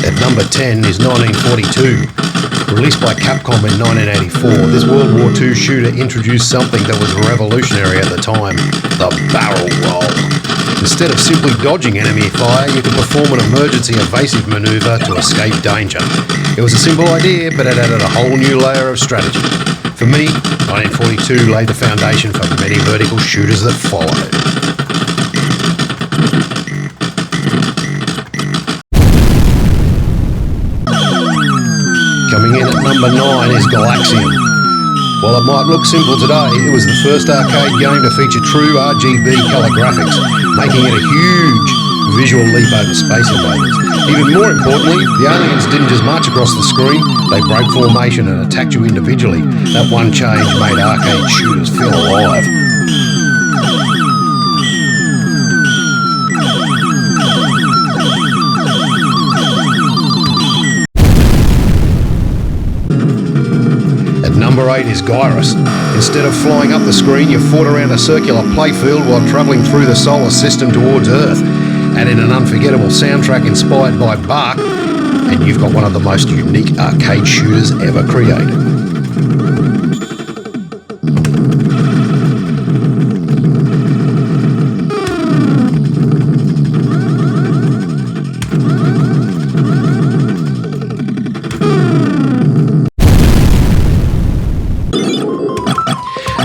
At number 10 is 1942. Released by Capcom in 1984, this World War II shooter introduced something that was revolutionary at the time, the barrel roll. Instead of simply dodging enemy fire, you could perform an emergency evasive maneuver to escape danger. It was a simple idea, but it added a whole new layer of strategy. For me, 1942 laid the foundation for many vertical shooters that followed. Coming in at number 9 is Galaxian. While it might look simple today, it was the first arcade game to feature true RGB colour graphics, making it a huge visual leap over Space Invaders. Even more importantly, the aliens didn't just march across the screen, they broke formation and attacked you individually. That one change made arcade shooters feel alive. Number 8 is Gyros. Instead of flying up the screen, you fought around a circular playfield while travelling through the solar system towards Earth. Add in an unforgettable soundtrack inspired by Bach, and you've got one of the most unique arcade shooters ever created.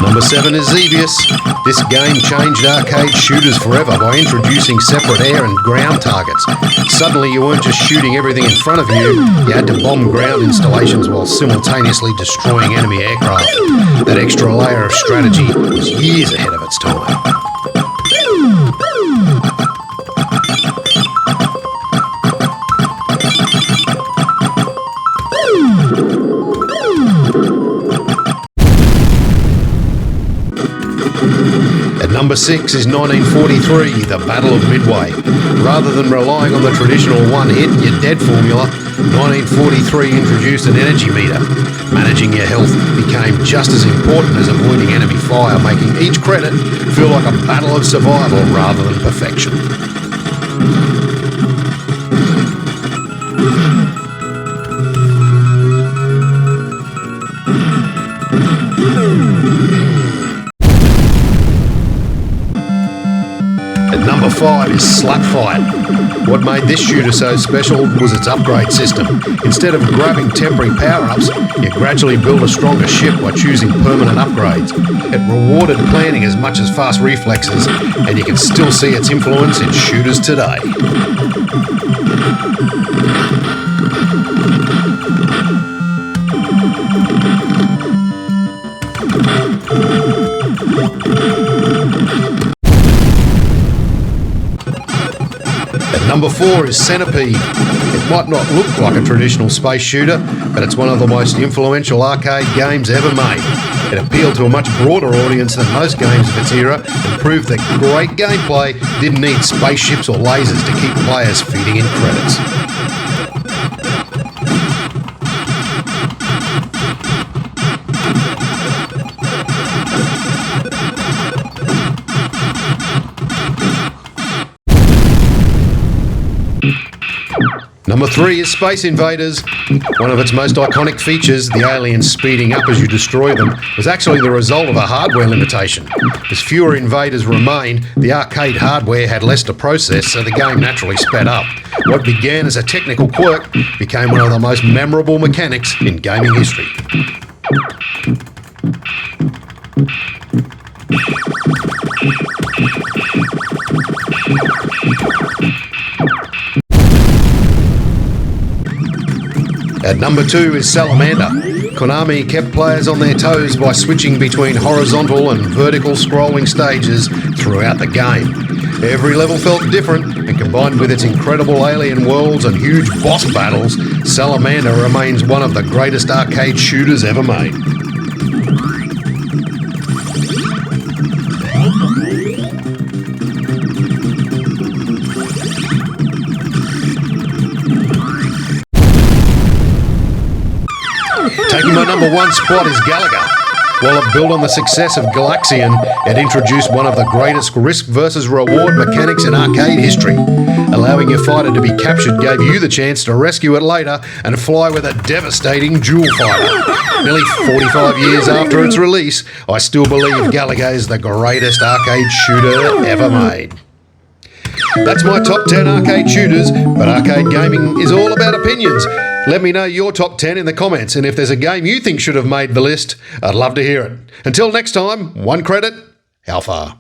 Number 7 is Xevious. This game changed arcade shooters forever by introducing separate air and ground targets. Suddenly you weren't just shooting everything in front of you, you had to bomb ground installations while simultaneously destroying enemy aircraft. That extra layer of strategy was years ahead of its time. Number 6 is 1943, the Battle of Midway. Rather than relying on the traditional one-hit, you're dead formula, 1943 introduced an energy meter. Managing your health became just as important as avoiding enemy fire, making each credit feel like a battle of survival rather than perfection. Number 5 is Slapfight. What made this shooter so special was its upgrade system. Instead of grabbing temporary power-ups, you gradually build a stronger ship by choosing permanent upgrades. It rewarded planning as much as fast reflexes, and you can still see its influence in shooters today. Number 4 is Centipede. It might not look like a traditional space shooter, but it's one of the most influential arcade games ever made. It appealed to a much broader audience than most games of its era and proved that great gameplay didn't need spaceships or lasers to keep players feeding in credits. Number 3 is Space Invaders. One of its most iconic features, the aliens speeding up as you destroy them, was actually the result of a hardware limitation. As fewer invaders remained, the arcade hardware had less to process, so the game naturally sped up. What began as a technical quirk became one of the most memorable mechanics in gaming history. At number 2 is Salamander. Konami kept players on their toes by switching between horizontal and vertical scrolling stages throughout the game. Every level felt different, and combined with its incredible alien worlds and huge boss battles, Salamander remains one of the greatest arcade shooters ever made. Taking my number 1 spot is Galaga. While it built on the success of Galaxian, it introduced one of the greatest risk versus reward mechanics in arcade history. Allowing your fighter to be captured gave you the chance to rescue it later and fly with a devastating dual fighter. Nearly 45 years after its release, I still believe Galaga is the greatest arcade shooter ever made. That's my top 10 arcade shooters, but arcade gaming is all about opinions. Let me know your top 10 in the comments, and if there's a game you think should have made the list, I'd love to hear it. Until next time, one credit, Alpha.